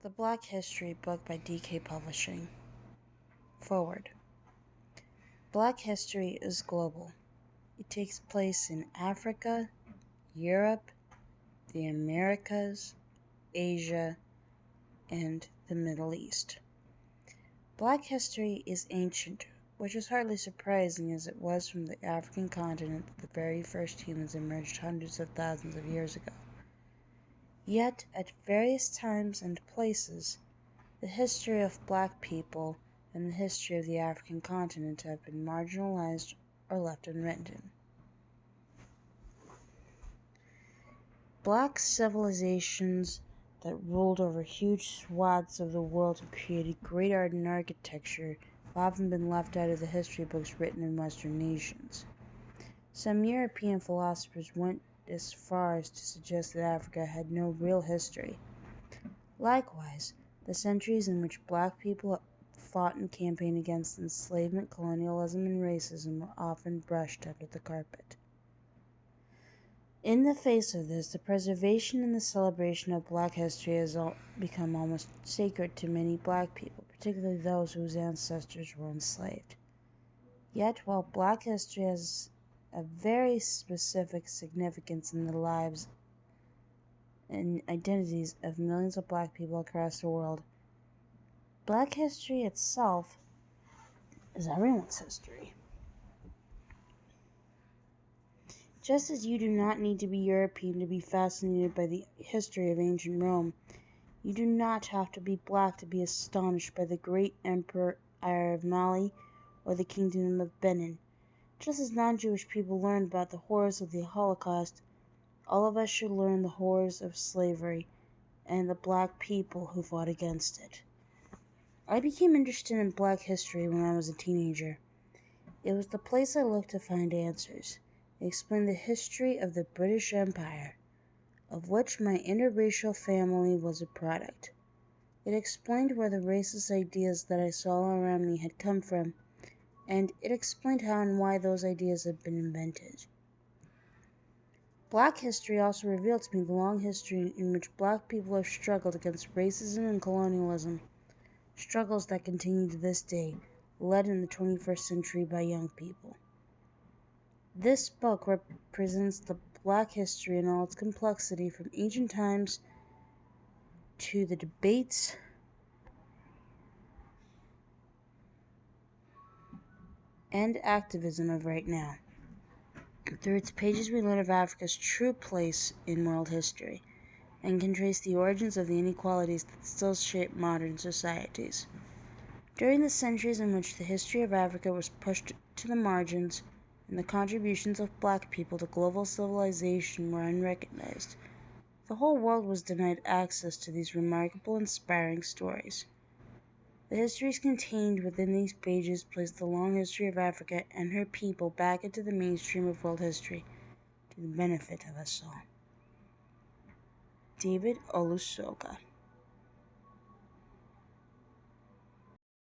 The Black History book by DK Publishing. Foreword. Black history is global. It takes place in Africa, Europe, the Americas, Asia, and the Middle East. Black history is ancient, which is hardly surprising as it was from the African continent that the very first humans emerged hundreds of thousands of years ago. Yet, at various times and places, the history of black people and the history of the African continent have been marginalized or left unwritten. Black civilizations that ruled over huge swaths of the world and created great art and architecture have often been left out of the history books written in Western nations. Some European philosophers went as far as to suggest that Africa had no real history. Likewise, the centuries in which black people fought and campaigned against enslavement, colonialism, and racism were often brushed under the carpet. In the face of this, the preservation and the celebration of black history has become almost sacred to many black people, particularly those whose ancestors were enslaved. Yet, while black history has a very specific significance in the lives and identities of millions of black people across the world, black history itself is everyone's history. Just as you do not need to be European to be fascinated by the history of ancient Rome, you do not have to be black to be astonished by the great Empire of Mali or the Kingdom of Benin. Just as non-Jewish people learned about the horrors of the Holocaust, all of us should learn the horrors of slavery and the black people who fought against it. I became interested in black history when I was a teenager. It was the place I looked to find answers. It explained the history of the British Empire, of which my interracial family was a product. It explained where the racist ideas that I saw around me had come from, and it explained how and why those ideas had been invented. Black history also revealed to me the long history in which black people have struggled against racism and colonialism, struggles that continue to this day, led in the 21st century by young people. This book represents the black history in all its complexity from ancient times to the debates and activism of right now. Through its pages we learn of Africa's true place in world history and can trace the origins of the inequalities that still shape modern societies. During the centuries in which the history of Africa was pushed to the margins and the contributions of black people to global civilization were unrecognized, the whole world was denied access to these remarkable, inspiring stories. The histories contained within these pages place the long history of Africa and her people back into the mainstream of world history to the benefit of us all. David Olusoga.